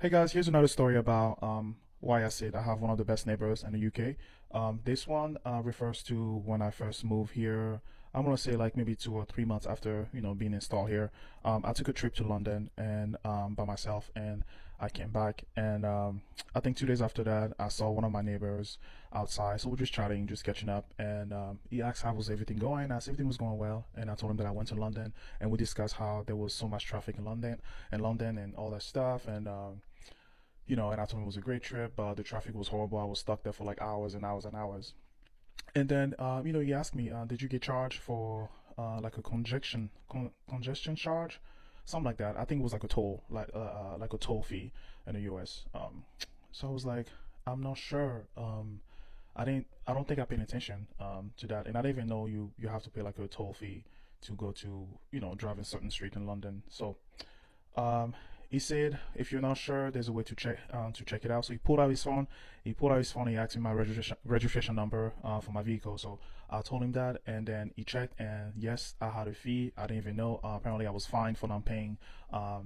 Hey guys, here's another story about why I said I have one of the best neighbors in the UK. This one refers to when I first moved here. I'm gonna say like maybe 2 or 3 months after being installed here. I took a trip to London and by myself, and I came back, and I think 2 days after that I saw one of my neighbors outside. So we're just chatting, just catching up, and he asked how was everything going. I said everything was going well, and I told him that I went to London, and we discussed how there was so much traffic in London and all that stuff, and and I told him it was a great trip, but the traffic was horrible. I was stuck there for like hours and hours and hours. And then, he asked me, did you get charged for like a congestion charge, something like that? I think it was like a toll, like a toll fee in the U.S. So I was like, I'm not sure. I don't think I paid attention to that, and I didn't even know you have to pay like a toll fee to go to drive in certain street in London. So um, he said, if you're not sure, there's a way to check it out. So he pulled out his phone. He pulled out his phone. He asked me my registration number for my vehicle. So I told him that, and then he checked, and yes, I had a fee. I didn't even know. Apparently, I was fined for not paying. I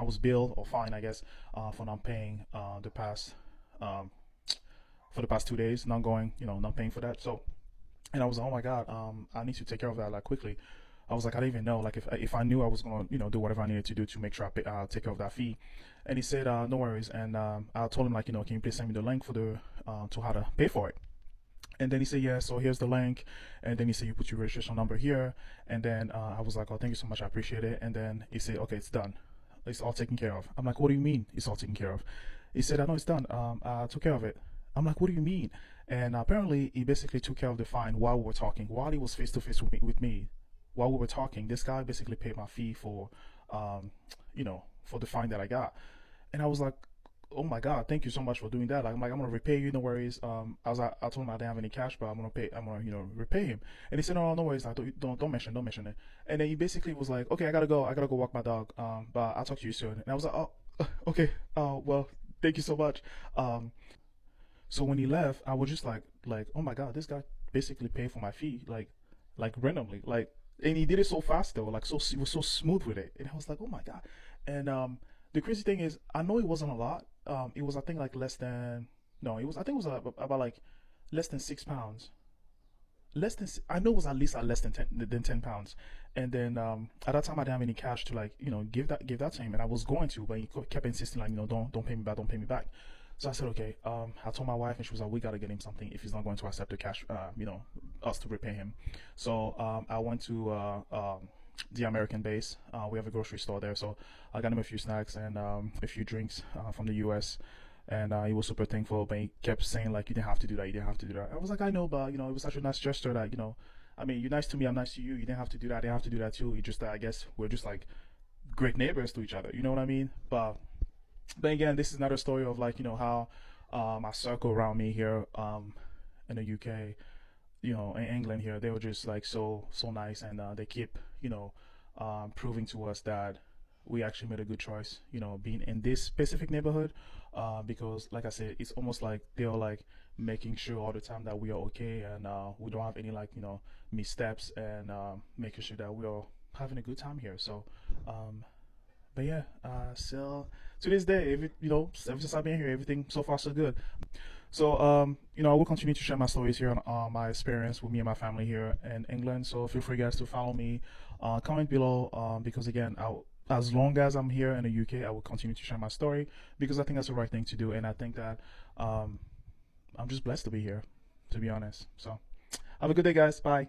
was billed or fined, I guess, for not paying the past um, for the past 2 days, not going, not paying for that. So, and I was like, oh my god, I need to take care of that like quickly. I was like, I didn't even know. Like, if I knew, I was gonna, do whatever I needed to do to make sure take care of that fee. And he said, no worries. And I told him like, can you please send me the link for the to how to pay for it? And then he said, yeah. So here's the link. And then he said, you put your registration number here. And then I was like, oh, thank you so much, I appreciate it. And then he said, okay, it's done. It's all taken care of. I'm like, what do you mean it's all taken care of? He said, I know it's done. I took care of it. I'm like, what do you mean? And apparently, he basically took care of the fine while we were talking, while he was face to face with me. While we were talking, this guy basically paid my fee um, for the fine that I got. And I was like, oh my God, thank you so much for doing that. Like, I'm gonna repay you, no worries. I told him I didn't have any cash, but I'm gonna, repay him. And he said, no, no worries, like, don't mention it. And then he basically was like, okay, I gotta go walk my dog. But I'll talk to you soon. And I was like, oh, okay, well, thank you so much. Um, so when he left, I was just like, oh my God, this guy basically paid for my fee, like randomly, like, and he did it so fast though, like he was so smooth with it, and I was like, oh my God. And the crazy thing is, I know it wasn't a lot. It was I think like less than no, it was I think it was about like less than 6 pounds. I know it was at least less than 10 pounds. And then at that time I didn't have any cash to like give that to him, and I was going to, but he kept insisting like don't pay me back, don't pay me back. So I said, okay. I told my wife, and she was like, we gotta get him something if he's not going to accept the cash, us to repay him. So I went to the American base. We have a grocery store there, so I got him a few snacks and a few drinks from the U.S. And he was super thankful, but he kept saying like, you didn't have to do that, you didn't have to do that. I was like, I know, but it was such a nice gesture that I mean, you're nice to me, I'm nice to you. You didn't have to do that, I didn't have to do that too. You just, I guess, we're just like great neighbors to each other. You know what I mean? But again, this is another story of like how my circle around me here in the UK, in England here, they were just like so nice, and they keep proving to us that we actually made a good choice, being in this specific neighborhood, because like I said, it's almost like they're like making sure all the time that we are okay, and we don't have any like missteps, and making sure that we are having a good time here. So um, but yeah, still to this day, ever since I've been here, everything so far so good. So, I will continue to share my stories here on my experience with me and my family here in England. So feel free, guys, to follow me. Comment below, because again, as long as I'm here in the UK, I will continue to share my story because I think that's the right thing to do, and I think that um, I'm just blessed to be here, to be honest. So have a good day, guys. Bye.